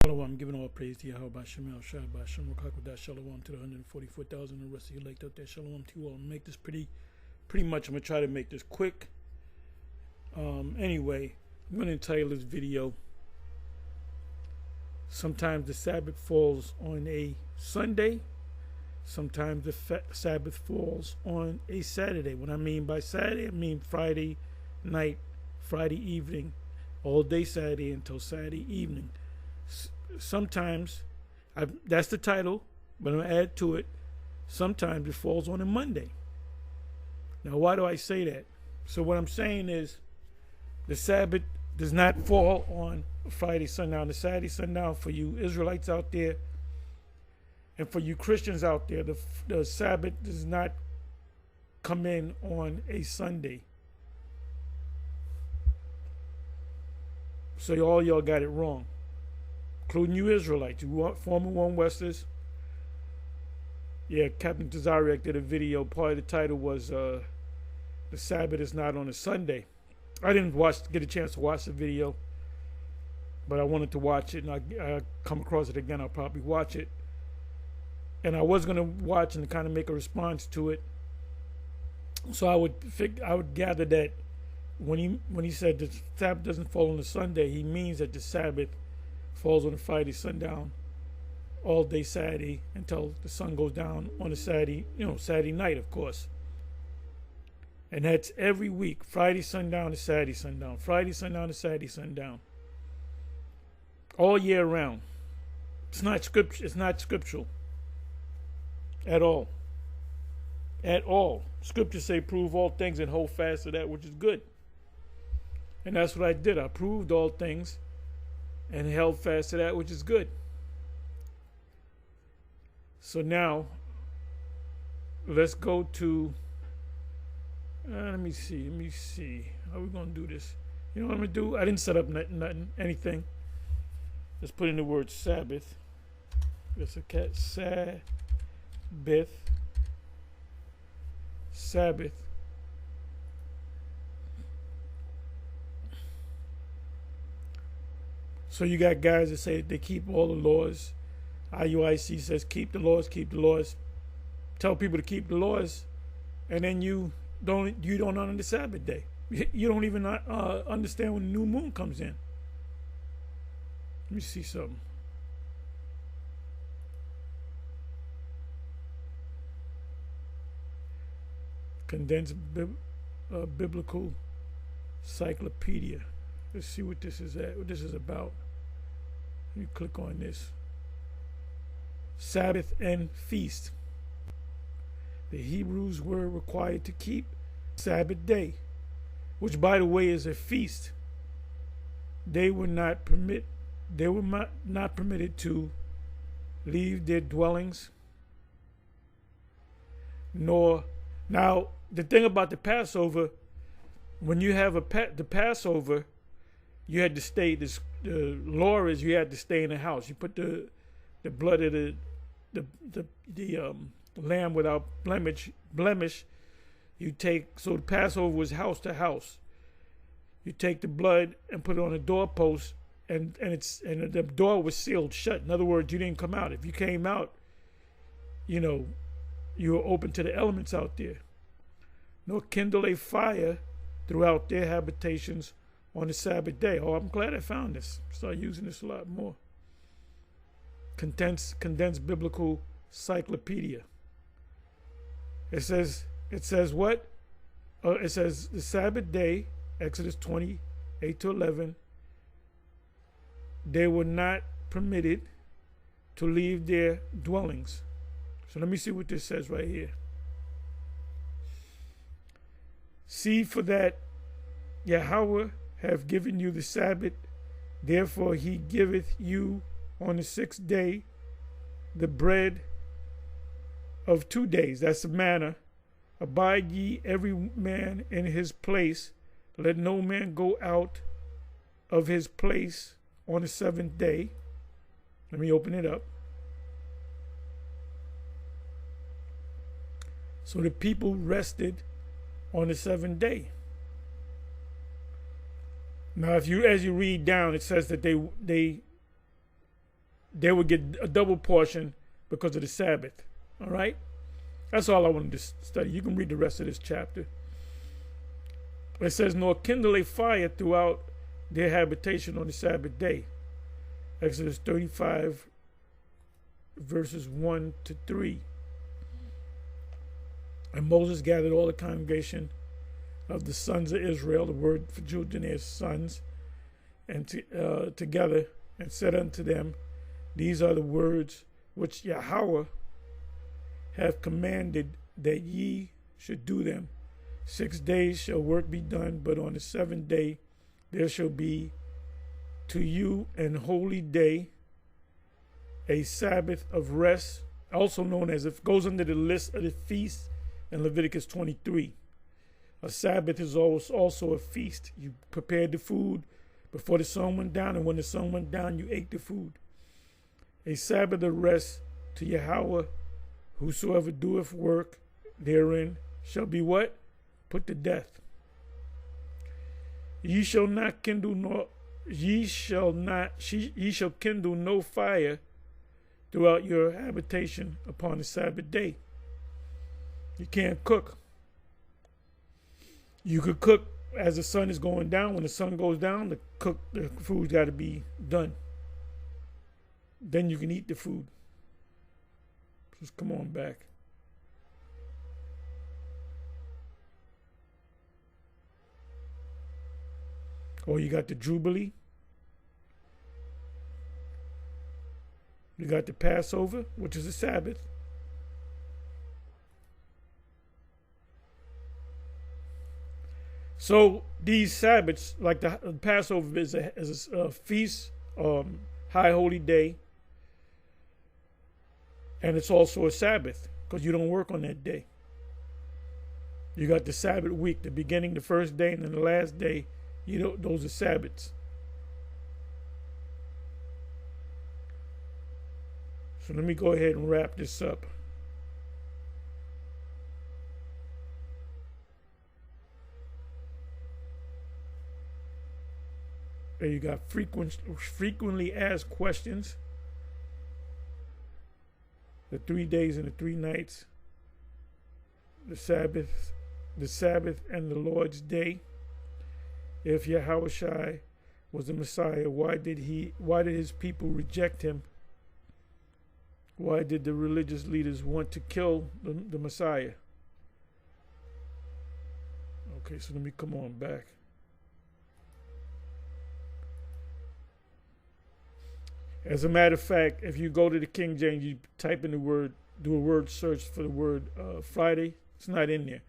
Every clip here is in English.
I'm giving all praise to Yahweh Shem El Shai Bashem Rakakudah Shalom to the 144,000 and the rest of you elect out there. Shalom to you all. Make this pretty much. I'm gonna try to make this quick. Anyway, I'm gonna entitle this video. Sometimes the Sabbath falls on a Sunday. Sometimes the Sabbath falls on a Saturday. What I mean by Saturday, I mean Friday night, Friday evening, all day Saturday until Saturday evening. Sometimes, that's the title, but I'm going to add to it, sometimes it falls on a Monday. Now, why do I say that? So what I'm saying is the Sabbath does not fall on Friday sundown. The Saturday sundown for you Israelites out there and for you Christians out there, the Sabbath does not come in on a Sunday. So all y'all got it wrong, including you Israelites, you former One Westers. Yeah, Captain Tazariak did a video. Part of the title was the Sabbath is not on a Sunday. I didn't get a chance to watch the video, but I wanted to watch it, and I come across it again. I'll probably watch it. And I was going to watch and kind of make a response to it. So I would gather that when he said the Sabbath doesn't fall on a Sunday, he means that the Sabbath falls on a Friday sundown, all day Saturday until the sun goes down on a Saturday, Saturday night, of course. And that's every week, Friday sundown to Saturday sundown, Friday sundown to Saturday sundown, all year round. It's not scriptural at all. At all. Scriptures say prove all things and hold fast to that which is good. And that's what I did. I proved all things and held fast to that which is good. So now, let's go to, let me see. How are we going to do this? You know what I'm going to do? I didn't set up anything. Let's put in the word Sabbath. That's a cat. Sabbath. So you got guys that say they keep all the laws. IUIC says keep the laws. Tell people to keep the laws, and then you don't honor the Sabbath day. You don't even understand when the new moon comes in. Let me see something. Condensed biblical encyclopedia. Let's see what this is about. Let me click on this. Sabbath and feast. The Hebrews were required to keep Sabbath day, which, by the way, is a feast. They were not permitted to leave their dwellings. Now, the thing about the Passover, when you have the Passover, you had to stay. The law is you had to stay in the house. You put the blood of the lamb without blemish. You take, so the Passover was house to house. You take the blood and put it on a doorpost, and the door was sealed shut. In other words, you didn't come out. If you came out, you were open to the elements out there. Nor kindle a fire throughout their habitations on the Sabbath day. Oh, I'm glad I found this. Start using this a lot more. Condensed biblical encyclopedia. It says what? It says the Sabbath day, Exodus 20:8-11. They were not permitted to leave their dwellings. So let me see what this says right here. See, for that Yahweh have given you the Sabbath, therefore he giveth you on the sixth day the bread of 2 days. That's the manna. Abide ye every man in his place. Let no man go out of his place on the seventh day. Let me open it up. So the people rested on the seventh day. Now, as you read down, it says that they they would get a double portion because of the Sabbath. All right? That's all I wanted to study. You can read the rest of this chapter. It says, nor kindle a fire throughout their habitation on the Sabbath day. Exodus 35, verses 1 to 3. And Moses gathered all the congregation of the sons of Israel, the word for children is sons, and together, and said unto them, these are the words which Yahweh have commanded that ye should do them. 6 days shall work be done, but on the seventh day there shall be to you an holy day, a Sabbath of rest, also known as, it goes under the list of the feasts in Leviticus 23. A Sabbath is also a feast. You prepared the food before the sun went down, and when the sun went down, you ate the food. A Sabbath of rest to Yahweh, whosoever doeth work therein shall be what? Put to death. Ye shall kindle no fire throughout your habitation upon the Sabbath day. You can't cook. You could cook as the sun is going down. When the sun goes down, the food's got to be done. Then you can eat the food. Just come on back. Or you got the Jubilee. You got the Passover, which is the Sabbath. So these Sabbaths, like the Passover is a feast, high holy day. And it's also a Sabbath because you don't work on that day. You got the Sabbath week, the beginning, the first day, and then the last day. Those are Sabbaths. So let me go ahead and wrap this up. There you got frequently asked questions. The 3 days and the 3 nights. The Sabbath and the Lord's Day. If Yahushua was the Messiah, why did his people reject him? Why did the religious leaders want to kill the Messiah? Okay, so let me come on back. As a matter of fact, if you go to the King James, you type in the word, do a word search for the word Friday, it's not in there.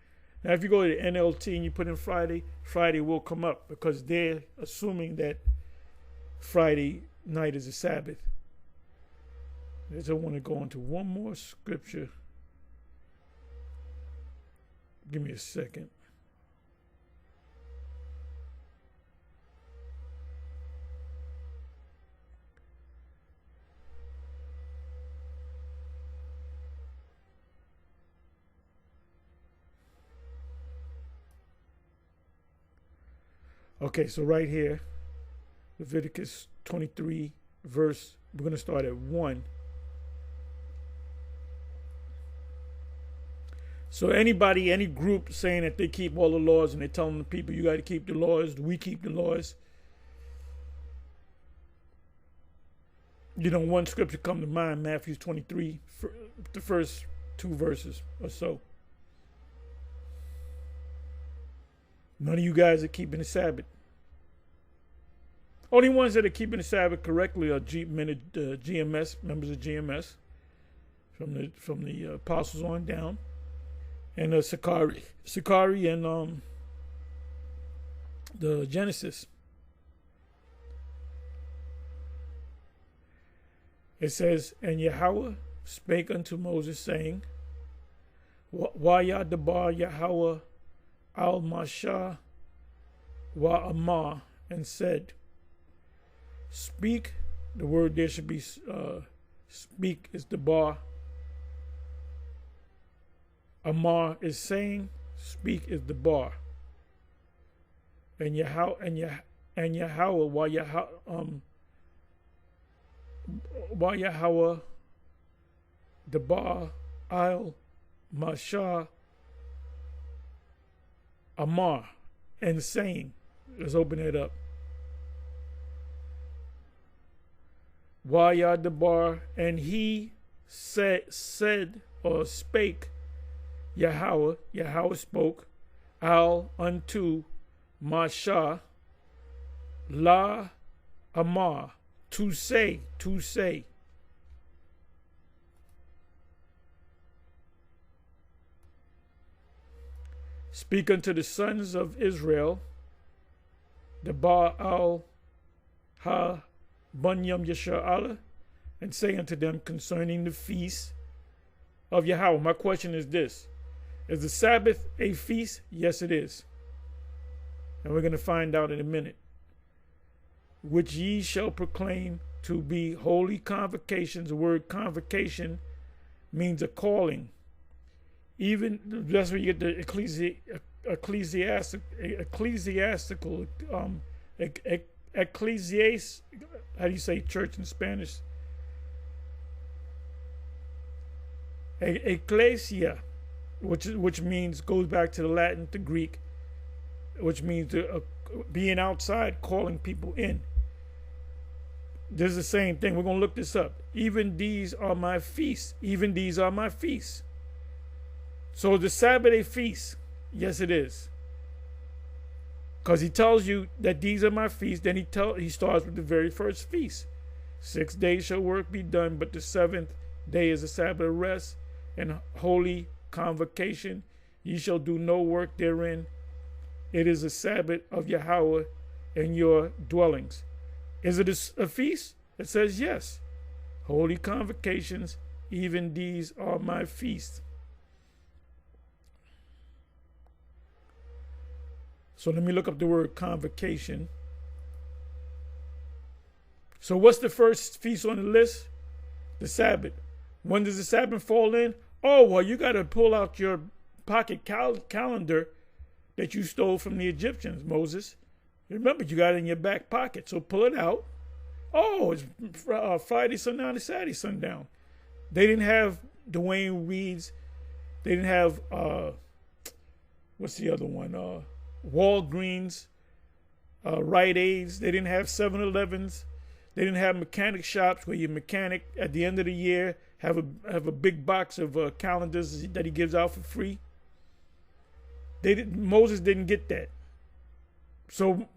Now, if you go to the NLT and you put in Friday, Friday will come up because they're assuming that Friday night is a Sabbath. I just want to go into one more scripture. Give me a second. Okay, so right here, Leviticus 23, verse, we're going to start at 1. So anybody, any group saying that they keep all the laws and they're telling the people, you got to keep the laws, we keep the laws. One scripture come to mind, Matthew 23, the first 2 verses or so. None of you guys are keeping the Sabbath. Only ones that are keeping the Sabbath correctly are GMS, members of GMS, from the apostles on down, and Sakari and the Genesis. It says, and Yahweh spake unto Moses, saying, Wayah debar Yahweh al-Mashah wa Amah, and said, speak. The word there should be speak is the bar. Amar is saying, speak is the bar. And Yahweh, Yahweh Debar Al Mashah Amar, and saying, let's open it up. Waya Debar, and he said or spake, Yahweh spoke, Al unto Mashah La Amar, to say. Speak unto the sons of Israel, the Baal Ha Bunyam Yasha'ala, and say unto them concerning the feast of Yahweh. My question is this: is the Sabbath a feast? Yes, it is. And we're going to find out in a minute. Which ye shall proclaim to be holy convocations. The word convocation means a calling. Even that's where you get the ecclesiastical, how do you say church in Spanish? Ecclesia, which means, goes back to the Latin, to Greek, which means being outside, calling people in. This is the same thing. We're going to look this up. Even these are my feasts. Even these are my feasts. So the Sabbath a feast? Yes, it is. Because he tells you that these are my feasts. Then he starts with the very first feast. 6 days shall work be done, but the seventh day is a Sabbath of rest and holy convocation. Ye shall do no work therein. It is a Sabbath of Yahweh in your dwellings. Is it a feast? It says yes. Holy convocations, even these are my feasts. So let me look up the word convocation. So what's the first feast on the list? The Sabbath. When does the Sabbath fall in? Oh, well, you got to pull out your pocket calendar that you stole from the Egyptians, Moses. Remember, you got it in your back pocket, so pull it out. Oh, it's Friday sundown to Saturday sundown. They didn't have Dwayne Reed's. They didn't have, what's the other one? Walgreens, Rite Aids. They didn't have 7-Elevens. They didn't have mechanic shops where your mechanic at the end of the year have a big box of calendars that he gives out for free. Moses didn't get that. So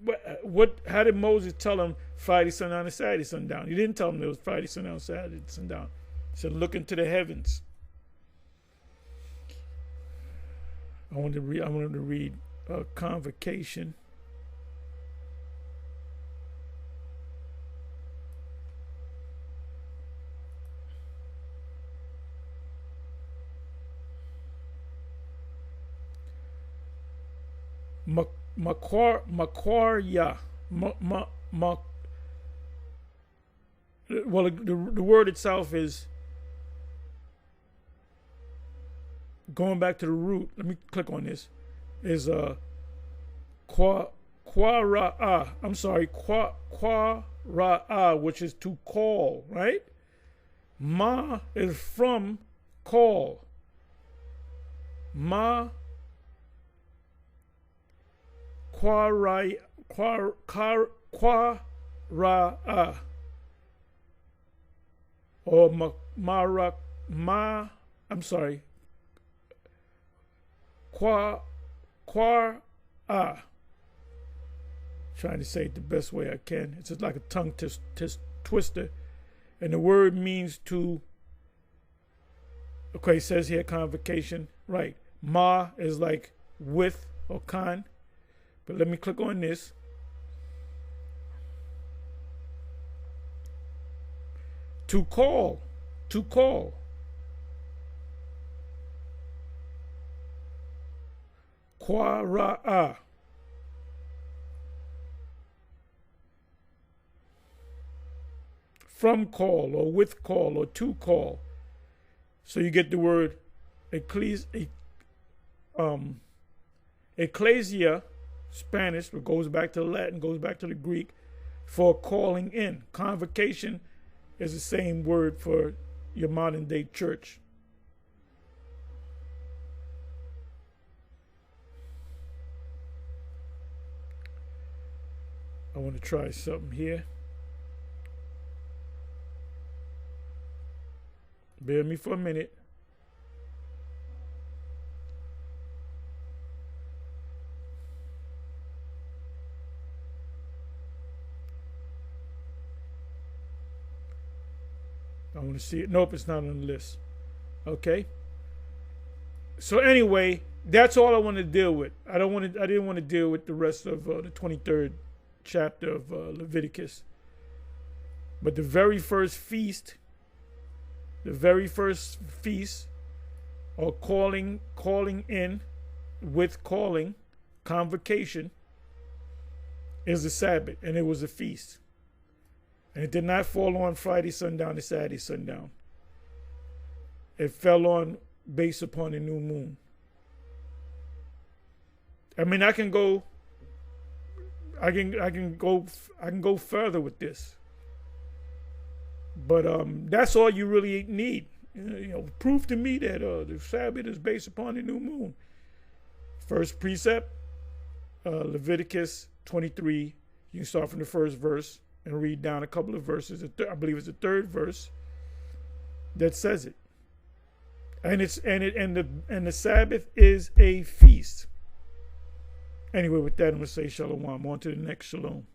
how did Moses tell him Friday sundown and Saturday sundown? He didn't tell him it was Friday sundown, Saturday sundown. He said, look into the heavens. I wanted to read convocation. Makwarya. Well, the word itself is, going back to the root, let me click on this, is Kwara'a. I'm sorry, Kwara'a, which is to call, right? Ma is from call. Ma Kwara'a. Or I'm sorry. Kwara'a. Trying to say it the best way I can. It's just like a tongue twister. And the word means to, okay, it says here convocation. Right. Ma is like with or con. But let me click on this. To call. To call. Kwara'a. From call or with call or to call. So you get the word ecclesia, Spanish, but goes back to the Latin, goes back to the Greek, for calling in. Convocation is the same word for your modern day church. I want to try something here. Bear with me for a minute. I want to see it. Nope, it's not on the list. Okay. So anyway, that's all I want to deal with. I didn't want to deal with the rest of the 23rd chapter of Leviticus. But the very first feast, or calling in with calling, convocation, is the Sabbath, and it was a feast. And it did not fall on Friday sundown to Saturday sundown. It fell on based upon the new moon. I mean, I can go further with this. But that's all you really need. Prove to me that the Sabbath is based upon the new moon. First precept, Leviticus 23. You can start from the first verse and read down a couple of verses. I believe it's the third verse that says it. And the Sabbath is a feast. Anyway, with that, I'm gonna say shalom. On to the next shalom.